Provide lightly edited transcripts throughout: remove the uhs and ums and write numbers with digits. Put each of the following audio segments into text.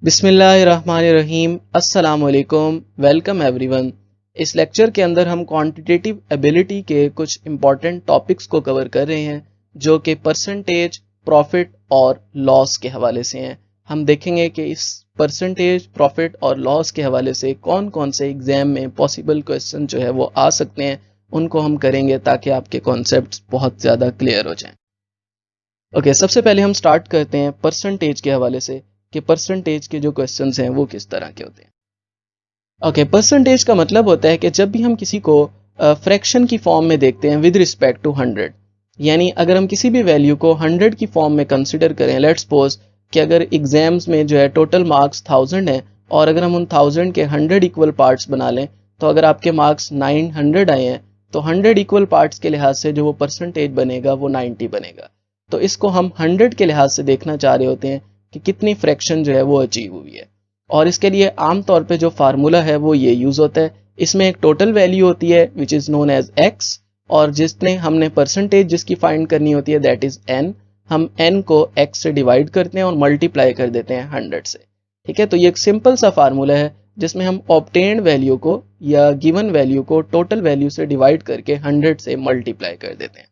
बिस्मिल्लाहिर्रहमानिर्रहीम। अस्सलाम वालेकुम। Welcome everyone. इस लेक्चर के अंदर हम क्वांटिटेटिव एबिलिटी के कुछ इंपॉर्टेंट टॉपिक्स को कवर कर रहे हैं जो कि परसेंटेज, प्रॉफिट और लॉस के हवाले से हैं। हम देखेंगे कि इस परसेंटेज, प्रॉफिट और लॉस के हवाले से कौन कौन से एग्जाम में पॉसिबल क्वेश्चन जो है वो आ सकते हैं, उनको हम करेंगे ताकि आपके कॉन्सेप्ट्स बहुत ज़्यादा क्लियर हो जाएं। ओके, सबसे पहले हम स्टार्ट करते हैं परसेंटेज के हवाले से कि परसेंटेज के जो क्वेश्चंस हैं वो किस तरह के होते हैं। ओके, परसेंटेज का मतलब होता है कि जब भी हम किसी को फ्रैक्शन की फॉर्म में देखते हैं विद रिस्पेक्ट टू 100, यानी अगर हम किसी भी वैल्यू को 100 की फॉर्म में कंसिडर करें, लेट्स सपोज कि अगर एग्जाम्स में जो है टोटल मार्क्स 1000 हैं और अगर हम उन 1000 के 100 इक्वल पार्ट्स बना लें, तो अगर आपके मार्क्स 900 आए हैं तो 100 इक्वल पार्ट्स के लिहाज से जो वो परसेंटेज बनेगा वो 90 बनेगा। तो इसको हम 100 के लिहाज से देखना चाह रहे होते हैं कि कितनी फ्रैक्शन जो है वो अचीव हुई है। और इसके लिए आम तौर पे जो फार्मूला है वो ये यूज होता है। इसमें एक टोटल वैल्यू होती है which is known as x, और जिसने हमने परसेंटेज जिसकी फाइंड करनी होती है दैट इज n। हम n को x से डिवाइड करते हैं और मल्टीप्लाई कर देते हैं 100 से। ठीक है, तो ये एक सिंपल सा फार्मूला है जिसमें हम ऑब्टेन्ड वैल्यू को या गिवन वैल्यू को टोटल वैल्यू से डिवाइड करके 100 से मल्टीप्लाई कर देते हैं।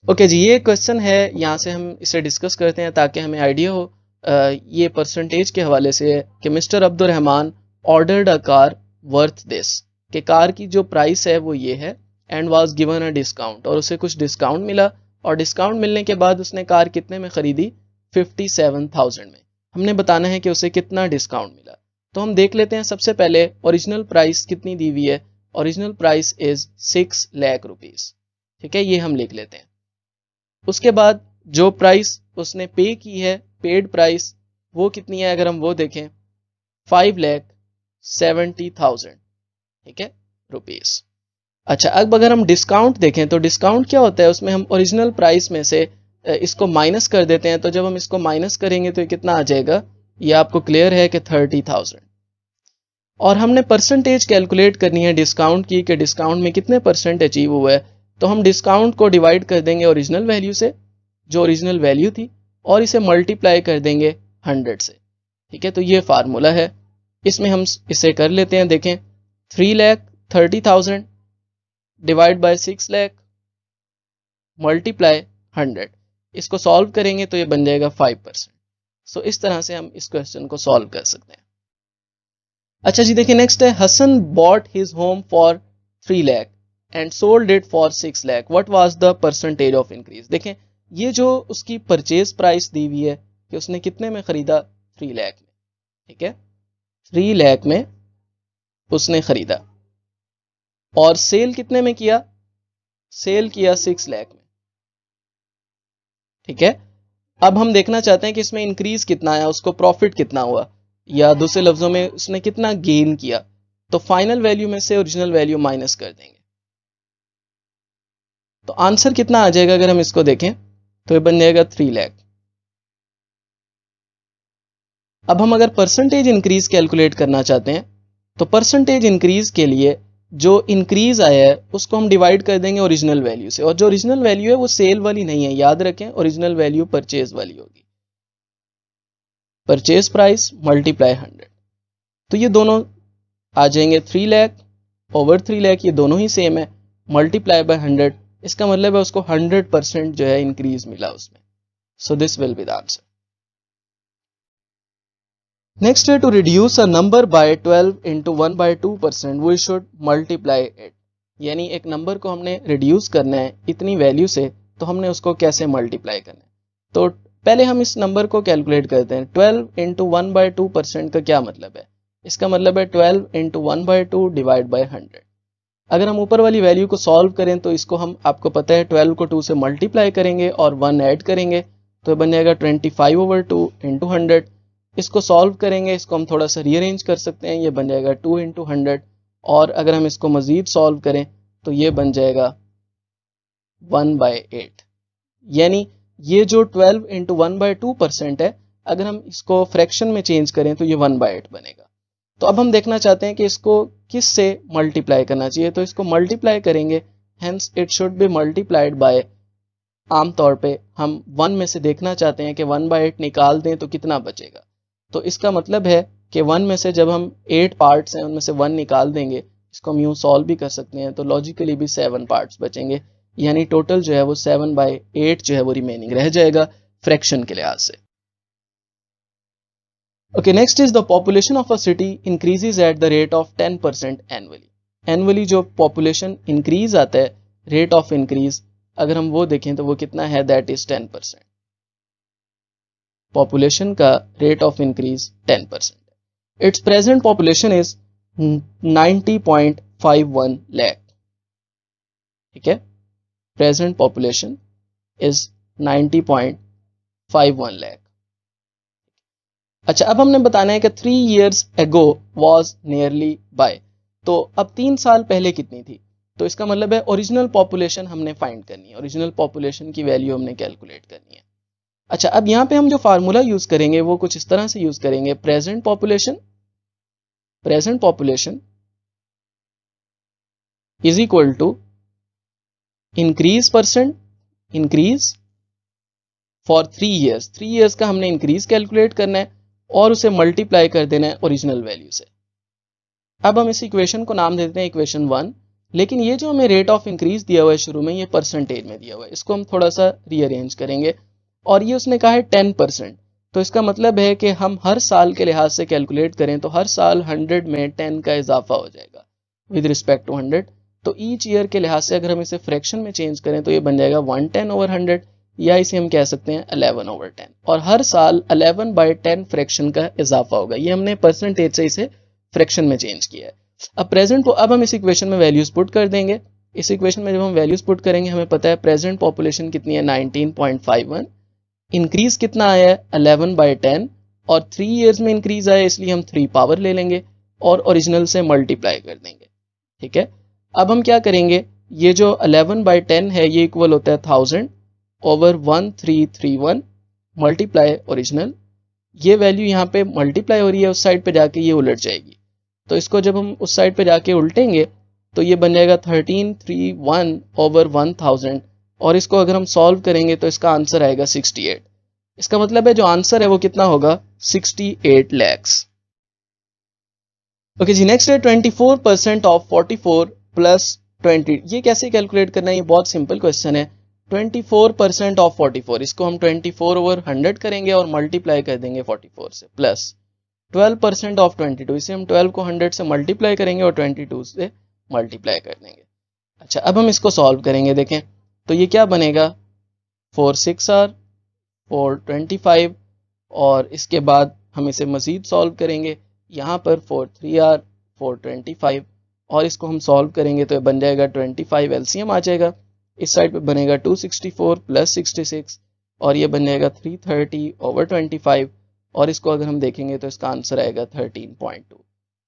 ओके जी, ये क्वेश्चन है, यहाँ से हम इसे डिस्कस करते हैं ताकि हमें आइडिया हो। ये परसेंटेज के हवाले से है कि mister Abdurrahman ordered a car worth this, कि कार की जो प्राइस है वो ये है, and was given a discount, और उसे कुछ डिस्काउंट मिला, और डिस्काउंट मिलने के बाद उसने कार कितने में खरीदी? 57,000 में। हमने बताना है कि उसे कितना डिस्काउंट मिला। तो हम देख लेते हैं। सबसे पहले ओरिजिनल प्राइस कितनी दी हुई है? Original price is 6 lakh rupees. ठीक है, ये हम लिख लेते हैं। उसके बाद जो प्राइस उसने पे की है, पेड प्राइस, वो कितनी है? अगर हम वो देखें 5,70,000। ठीक है, रुपीस। अच्छा, अब अगर हम डिस्काउंट देखें तो डिस्काउंट क्या होता है? उसमें हम ओरिजिनल प्राइस में से इसको माइनस कर देते हैं। तो जब हम इसको माइनस करेंगे तो ये कितना आ जाएगा? ये आपको क्लियर है कि 30,000। और हमने परसेंटेज कैलकुलेट करनी है डिस्काउंट की, कि डिस्काउंट में कितने परसेंट अचीव हुआ है। तो हम डिस्काउंट को डिवाइड कर देंगे ओरिजिनल वैल्यू से, जो ओरिजिनल वैल्यू थी, और इसे मल्टीप्लाई कर देंगे 100 से। ठीक है, तो ये फार्मूला है। इसमें हम इसे कर लेते हैं। देखें, 3,30,000 डिवाइड बाय 6 लाख मल्टीप्लाई 100। इसको सॉल्व करेंगे तो ये बन जाएगा 5%। सो इस तरह से हम इस क्वेश्चन को सॉल्व कर सकते हैं। अच्छा जी, देखिए नेक्स्ट है, Hasan bought his home for 3 lakh and sold it for 6 lakh, what was the percentage of increase. देखें, ये जो उसकी परचेज प्राइस दी हुई है कि उसने कितने में खरीदा? 3 लाख में। ठीक है, 3 लाख में उसने खरीदा, और सेल कितने में किया? सेल किया 6 लाख में। ठीक है, अब हम देखना चाहते हैं कि इसमें इंक्रीज कितना आया, उसको प्रॉफिट कितना हुआ, या दूसरे लफ्जों में उसने कितना गेन किया। तो फाइनल वैल्यू में से ओरिजिनल वैल्यू माइनस कर देंगे, तो आंसर कितना आ जाएगा? अगर हम इसको देखें तो ये बन जाएगा 3 लाख। अब हम अगर परसेंटेज इंक्रीज कैलकुलेट करना चाहते हैं तो परसेंटेज इंक्रीज के लिए जो इंक्रीज आया है उसको हम डिवाइड कर देंगे ओरिजिनल वैल्यू से, और जो ओरिजिनल वैल्यू है वो सेल वाली नहीं है, याद रखें, ओरिजिनल वैल्यू परचेज वाली होगी। परचेज प्राइस मल्टीप्लाई 100, तो ये दोनों आ जाएंगे 3 लाख ओवर 3 लाख, ये दोनों ही सेम है, मल्टीप्लाई बाय 100। इसका मतलब है उसको 100% जो है इंक्रीज मिला उसमें। So this will be the answer. Next है, to reduce a number by 12 into 1/2% we should multiply it, यानी एक नंबर को हमने रिड्यूस करना है इतनी वैल्यू से, तो हमने उसको कैसे मल्टीप्लाई करना है। तो पहले हम इस नंबर को कैलकुलेट करते हैं। 12 इंटू 1/2% का क्या मतलब है? इसका मतलब है 12 इंटू 1/2 डिवाइड बाई 100। अगर हम ऊपर वाली वैल्यू को सॉल्व करें तो इसको हम, आपको पता है, 12 को 2 से मल्टीप्लाई करेंगे और 1 ऐड करेंगे, तो बन जाएगा 25/2 इंटू 100। इसको सॉल्व करेंगे, इसको हम थोड़ा सा रीअरेंज कर सकते हैं, ये बन जाएगा 2 इंटू 100। और अगर हम इसको मजीद सॉल्व करें तो ये बन जाएगा 1/8। यानी ये जो 12 इंटू 1/2% है, अगर हम इसको फ्रैक्शन में चेंज करें तो ये 1/8 बनेगा। तो अब हम देखना चाहते हैं कि इसको किस से मल्टीप्लाई करना चाहिए, तो इसको मल्टीप्लाई करेंगे, hence it should be multiplied by आमतौर पे हम 1 में से देखना चाहते हैं कि 1/8 निकाल दें तो कितना बचेगा। तो इसका मतलब है कि 1 में से जब हम 8 पार्ट्स हैं उनमें से 1 निकाल देंगे, इसको हम यूँ सॉल्व भी कर सकते हैं, तो लॉजिकली भी 7 पार्ट्स बचेंगे, यानी टोटल जो है वो 7/8 जो है वो रिमेनिंग रह जाएगा फ्रैक्शन के लिहाज से। Okay, next is the population of a city increases at the rate of 10% annually. Annually जो population increase आता है, rate of increase, अगर हम वो देखें तो वो कितना है, that is 10%. Population का rate of increase 10%. Its present population is 90.51 lakh. ठीक है, present population is 90.51 lakh. अच्छा, अब हमने बताना है कि 3 years ago was nearly by, तो अब 3 साल पहले कितनी थी, तो इसका मतलब है ओरिजिनल पॉपुलेशन हमने फाइंड करनी है, ओरिजिनल पॉपुलेशन की वैल्यू हमने कैलकुलेट करनी है। अच्छा, अब यहाँ पे हम जो फार्मूला यूज करेंगे वो कुछ इस तरह से यूज करेंगे, present population is equal to increase for 3 years। 3 years का हमने इंक्रीज कैलकुलेट करना है और उसे मल्टीप्लाई कर देना है ओरिजिनल वैल्यू से। अब हम इस इक्वेशन को नाम देते हैं इक्वेशन 1, लेकिन ये जो हमें रेट ऑफ इंक्रीज दिया हुआ है शुरू में, ये परसेंटेज में दिया हुआ है, इसको हम थोड़ा सा रीअरेंज करेंगे, और ये उसने कहा है 10%, तो इसका मतलब है कि हम हर साल के लिहाज से कैलकुलेट करें तो हर साल 100 में 10 का इजाफा हो जाएगा विद रिस्पेक्ट टू 100। तो ईच ईयर के लिहाज से अगर हम इसे फ्रैक्शन में चेंज करें तो ये बन जाएगा 110/100, या इसे हम कह सकते हैं 11/10, और हर साल 11/10 फ्रैक्शन का इजाफा होगा। ये हमने परसेंटेज से इसे फ्रैक्शन में चेंज किया है। अब हम इस इक्वेशन में वैल्यूज पुट कर देंगे। इस इक्वेशन में जब हम वैल्यूज पुट करेंगे, हमें पता है प्रेजेंट पॉपुलेशन कितनी है, 19.51, इंक्रीज कितना आया है 11/10, और 3 years में इंक्रीज आया इसलिए हम 3 पावर ले लेंगे और ओरिजिनल से मल्टीप्लाई कर देंगे। ठीक है, अब हम क्या करेंगे, ये जो 11/10 है ये इक्वल होता है 1000/1331 मल्टीप्लाई ओरिजिनल। ये वैल्यू यहाँ पे मल्टीप्लाई हो रही है, उस साइड पे जाके ये उलट जाएगी, तो इसको जब हम उस साइड पे जाके उल्टेंगे तो ये बन जाएगा 1331/1000, और इसको अगर हम सॉल्व करेंगे तो इसका आंसर आएगा 68। इसका मतलब है जो आंसर है वो कितना होगा, 68 lakhs। ओके जी, नेक्स्ट है 24% ऑफ 44 प्लस 20। ये कैसे कैलकुलेट करना है, ये बहुत सिंपल क्वेश्चन है। 24% ऑफ 44, इसको हम 24/100 करेंगे और मल्टीप्लाई कर देंगे 44 से, प्लस 12% ऑफ 22, इसे हम 12 को 100 से मल्टीप्लाई करेंगे और 22 से मल्टीप्लाई कर देंगे। अच्छा, अब हम इसको सॉल्व करेंगे, देखें तो ये क्या बनेगा, 4 6 आर 425, और इसके बाद हम इसे मजीद सॉल्व करेंगे, यहाँ पर 4 3 आर 425, और इसको हम सॉल्व करेंगे तो ये बन जाएगा 25, एलसीएम आ जाएगा, इस साइड पे बनेगा 264 प्लस 66, और ये बन जाएगा 330/25, और इसको अगर हम देखेंगे तो इसका आंसर आएगा 13.2।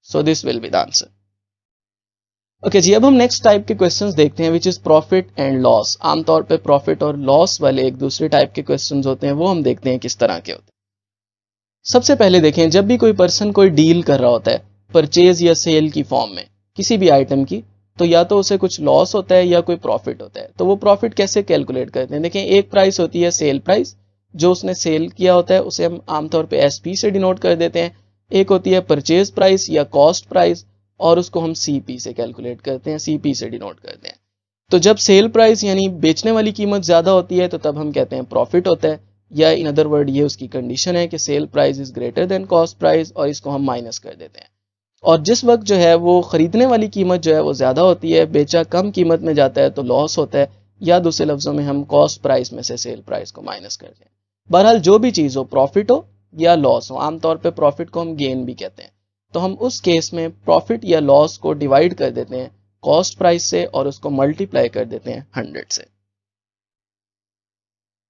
So this will be the answer. Okay ji, अब हम नेक्स्ट टाइप के क्वेश्चंस देखते हैं, which is profit and loss. आमतौर पे प्रॉफिट और लॉस वाले एक दूसरे टाइप के क्वेश्चंस होते हैं, वो हम देखते हैं किस तरह के होते हैं। सबसे पहले देखें, जब भी कोई पर्सन कोई डील कर रहा होता है परचेज या सेल की फॉर्म में किसी भी आइटम की, तो या तो उसे कुछ लॉस होता है या कोई प्रॉफिट होता है। तो वो प्रॉफिट कैसे कैलकुलेट करते हैं, देखें एक प्राइस होती है सेल प्राइस, जो उसने सेल किया होता है उसे हम आमतौर पे एसपी से डिनोट कर देते हैं। एक होती है परचेज प्राइस या कॉस्ट प्राइस, और उसको हम सीपी से कैलकुलेट करते हैं, सीपी से डिनोट करते हैं। तो जब सेल प्राइस यानी बेचने वाली कीमत ज़्यादा होती है तो तब हम कहते हैं प्रॉफिट होता है, या इन अदर वर्ड ये उसकी कंडीशन है कि sale price is greater than cost price, और इसको हम माइनस कर देते हैं। और जिस वक्त जो है वो खरीदने वाली कीमत जो है वो ज़्यादा होती है, बेचा कम कीमत में जाता है तो लॉस होता है, या दूसरे लफ्ज़ों में हम कॉस्ट प्राइस में से सेल प्राइस को माइनस करते हैं। बहरहाल जो भी चीज़ हो, प्रॉफिट हो या लॉस हो, आमतौर पर प्रॉफिट को हम गेन भी कहते हैं, तो हम उस केस में प्रॉफिट या लॉस को डिवाइड कर देते हैं कॉस्ट प्राइस से और उसको मल्टीप्लाई कर देते हैं 100 से।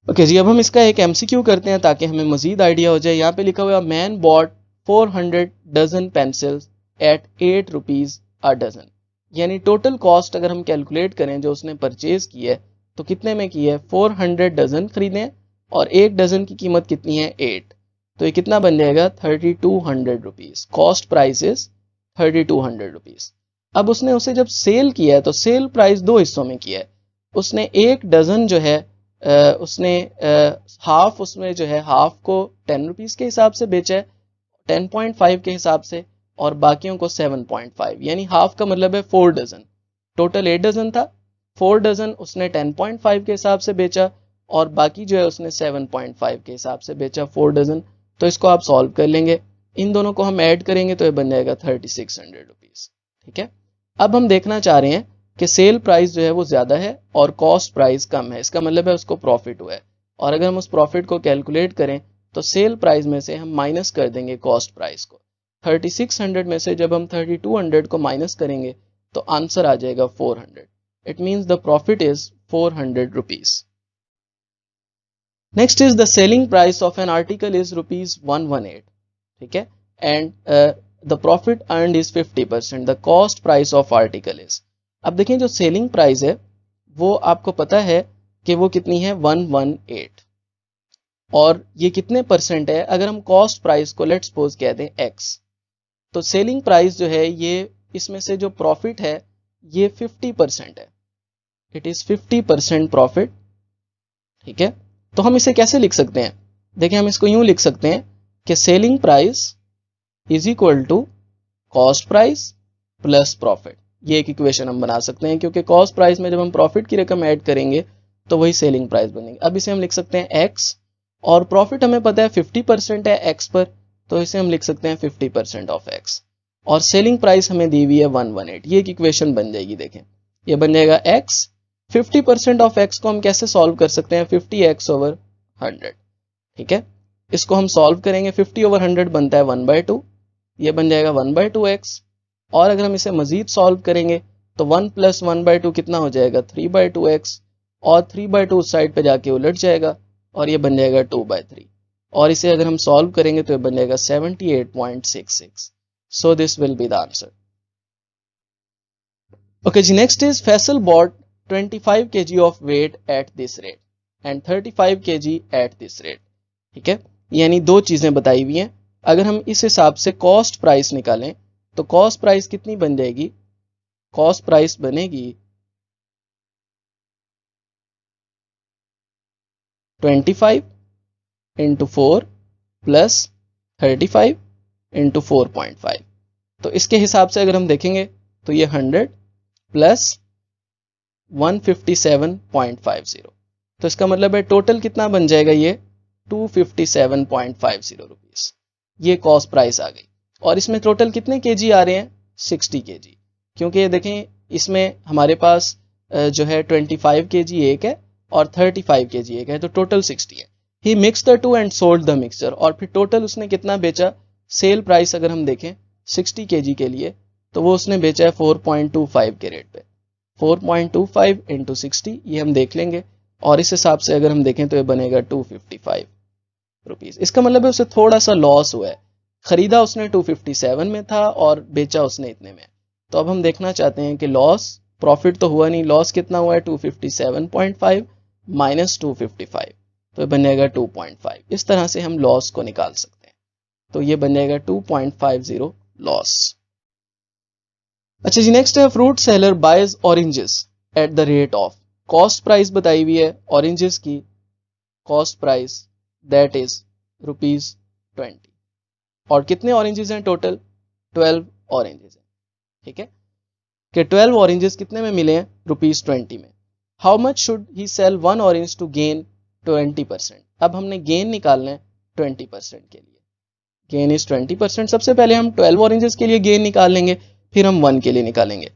ओके जी, अब हम इसका एक एमसीक्यू करते हैं ताकि हमें मजीद आइडिया हो जाए। यहाँ पे लिखा हुआ, man bought 400 dozen pencils at 8 rupees a dozen, यानी टोटल कॉस्ट अगर हम कैलकुलेट करें जो उसने परचेज की है तो कितने में की है, 400 डजन खरीदे और एक डजन की कीमत कितनी है 8, तो ये कितना बन जाएगा 3200 rupees. Cost price is 3200 rupees. अब उसने उसे जब सेल किया है तो सेल प्राइस दो हिस्सों में किया है, उसने एक डजन जो है उसने हाफ, उसमें जो है हाफ को 10 रुपीज़ के हिसाब से बेचा है, 10.5 के हिसाब से, और बाकियों को 7.5, यानी हाफ का मतलब है 4 डजन। टोटल 8 डजन था, 4 डजन उसने 10.5 के हिसाब से बेचा और बाकी जो है उसने 7.5 के हिसाब से बेचा 4 डजन। तो इसको आप सॉल्व कर लेंगे, इन दोनों को हम ऐड करेंगे तो ये बन जाएगा 3600 रुपीज़। ठीक है, अब हम देखना चाह रहे हैं कि सेल प्राइस जो है वो ज़्यादा है और कॉस्ट प्राइस कम है, इसका मतलब है उसको प्रॉफिट हुआ है। और अगर हम उस प्रॉफिट को कैलकुलेट करें तो सेल प्राइस में से हम माइनस कर देंगे कॉस्ट प्राइस को। 3600 में से जब हम 3200 को माइनस करेंगे तो आंसर आ जाएगा 400। It means the profit is 400 rupees. Next is the selling price of an article is rupees 118। ठीक है, and the profit earned is 50%। The cost price of article is, अब देखें जो सेलिंग प्राइस है वो आपको पता है कि वो कितनी है 118, और ये कितने परसेंट है। अगर हम कॉस्ट प्राइस को लेट्स सपोज कह दें x, तो सेलिंग प्राइस जो है ये इसमें से जो प्रॉफिट है ये 50% है, इट इज 50% प्रॉफिट। ठीक है, तो हम इसे कैसे लिख सकते हैं, देखिए हम इसको यूं लिख सकते हैं कि selling price is equal to cost price plus profit. ये एक इक्वेशन हम बना सकते हैं, क्योंकि कॉस्ट प्राइस में जब हम प्रॉफिट की रकम ऐड करेंगे तो वही सेलिंग प्राइस बनेगी। अब इसे हम लिख सकते हैं x, और प्रॉफिट हमें पता है 50% है x पर, तो इसे हम लिख सकते हैं 50% ऑफ x, और सेलिंग प्राइस हमें दी हुई है 118। ये एक इक्वेशन बन जाएगी, देखें ये बन जाएगा x। 50% ऑफ x को हम कैसे सॉल्व कर सकते हैं, 50x ओवर 100। ठीक है, इसको हम सॉल्व करेंगे, 50 ओवर 100 बनता है 1/2, ये बन जाएगा 1/2x। और अगर हम इसे मजीद सॉल्व करेंगे तो 1 प्लस 1/2 कितना हो जाएगा 3/2x, और 3/2 उस साइड पे जाके उलट जाएगा और ये बन जाएगा 2/3, और इसे अगर हम सॉल्व करेंगे तो ये बन जाएगा 78.66। So this will be the answer. Okay ji, next is Faisal bought 25 kg of weight at this rate and 35 kg at this rate. ठीक है, यानी दो चीजें बताई हुई हैं। अगर हम इस हिसाब से कॉस्ट प्राइस निकालें तो कॉस्ट प्राइस कितनी बन जाएगी, कॉस्ट प्राइस बनेगी 25 इंटू 4 प्लस 35 इंटू 4.5। तो इसके हिसाब से अगर हम देखेंगे तो ये 100 प्लस 157.50, तो इसका मतलब है टोटल कितना बन जाएगा ये 257.50 रुपीज। ये कॉस्ट प्राइस आ गई, और इसमें टोटल कितने केजी आ रहे हैं 60 केजी, क्योंकि ये देखें इसमें हमारे पास जो है 25 केजी एक है और 35 केजी एक है, तो टोटल 60 है। He mix the two and sold the mixture, और फिर टोटल उसने कितना बेचा, सेल प्राइस अगर हम देखें 60 केजी के लिए तो वो उसने बेचा है 4.25 के रेट पे। 4.25 इंटू 60 ये हम देख लेंगे, और इस हिसाब से अगर हम देखें तो ये बनेगा 255 रुपीज। इसका मतलब है उसे थोड़ा सा लॉस हुआ है, खरीदा उसने 257 में था और बेचा उसने इतने में। तो अब हम देखना चाहते हैं कि लॉस, प्रॉफिट तो हुआ नहीं, लॉस कितना हुआ है 257.5 माइनस 255, तो ये बन जाएगा 2.5। इस तरह से हम लॉस को निकाल सकते हैं, तो ये बन जाएगा 2.50 लॉस। अच्छा जी, नेक्स्ट है fruit seller buys oranges at the rate of, cost price बताई हुई है ऑरेंजेस की, कॉस्ट प्राइस दैट इज ₹20, और कितने ऑरेंजेस हैं टोटल 12 ऑरेंजेस हैं। ठीक है, कि 12 ऑरेंजेस कितने में मिले हैं ₹20 में। How much should he sell one orange to gain 20%। अब हमने गेन निकालना है 20% के लिए, गेन इज 20%। सबसे पहले हम 12 ऑरेंजेस के लिए गेन निकाल लेंगे, फिर हम 1 के लिए निकालेंगे।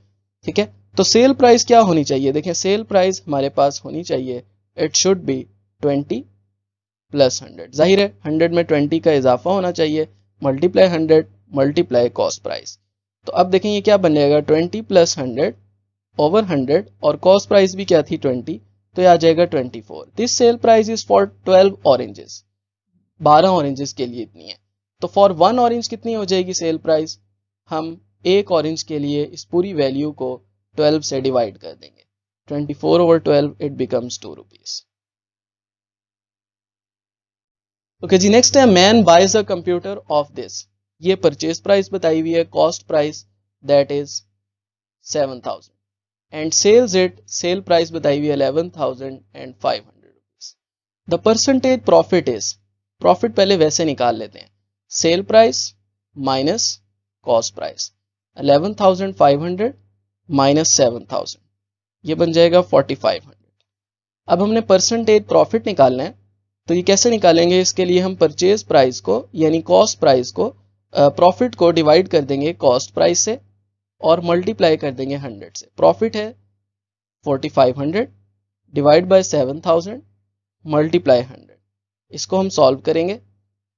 ठीक है, तो सेल प्राइस क्या होनी चाहिए, देखें सेल प्राइस हमारे पास होनी चाहिए, इट शुड बी 20 प्लस 100। जाहिर है 100 में 20 का इजाफा होना चाहिए, मल्टीप्लाई 100 मल्टीप्लाई कॉस्ट प्राइस। तो अब देखें ये क्या बन जाएगा 20 प्लस 100 ओवर 100, और कॉस्ट प्राइस भी क्या थी 20, तो ये आ जाएगा 24। This sale price is for 12 oranges, 12 oranges के लिए इतनी है। तो फॉर 1 ऑरेंज कितनी हो जाएगी सेल प्राइस, हम एक ऑरेंज के लिए इस पूरी वैल्यू को 12 से डिवाइड कर देंगे, 24 over 12 it becomes 2 rupees. Okay ji, next है man buys a computer of this, ये परचेज प्राइस बताई हुई है, cost price that is 7000 and sells it, sale price बताई हुई है 11,500 rupees. The percentage profit is, profit पहले वैसे निकाल लेते हैं, sale price minus cost price, 11,500 minus 7,000, ये बन जाएगा 4,500। अब हमने परसेंटेज प्रॉफिट निकालना है, तो ये कैसे निकालेंगे, इसके लिए हम परचेज प्राइस को यानी कॉस्ट प्राइस को प्रॉफिट को डिवाइड कर देंगे कॉस्ट प्राइस से और मल्टीप्लाई कर देंगे 100 से। प्रॉफिट है 4,500 डिवाइड बाय 7,000 मल्टीप्लाई 100, इसको हम सॉल्व करेंगे।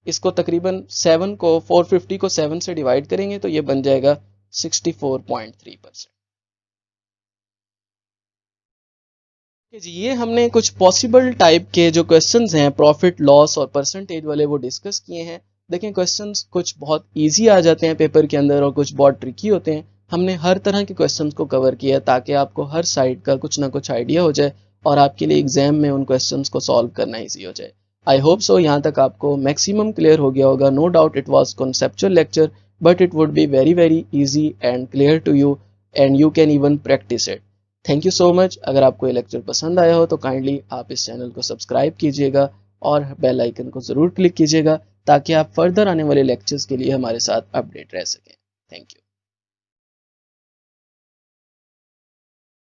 इसको तकरीबन 7 को 450 को 7 से डिवाइड करेंगे तो ये बन जाएगा 64.3%। जी, ये हमने कुछ पॉसिबल टाइप के जो क्वेश्चंस हैं प्रॉफिट लॉस और परसेंटेज वाले वो डिस्कस किए हैं। देखें क्वेश्चंस कुछ बहुत इजी आ जाते हैं पेपर के अंदर और कुछ बहुत ट्रिकी होते हैं। हमने हर तरह के क्वेश्चंस को कवर किया ताकि आपको हर साइड का कुछ ना कुछ आइडिया हो जाए और आपके लिए एग्जाम में उन क्वेश्चंस को सॉल्व करना ईजी हो जाए। आई होप सो यहाँ तक आपको मैक्सिमम क्लियर हो गया होगा। No doubt it was conceptual lecture but it would be very very easy and clear to you and you can even practice it. Thank you so much. अगर आपको ये lecture पसंद आया हो तो काइंडली आप इस चैनल को सब्सक्राइब कीजिएगा और बेल आइकन को ज़रूर क्लिक कीजिएगा ताकि आप फर्दर आने वाले लेक्चर्स के लिए हमारे साथ अपडेट रह सकें। Thank you.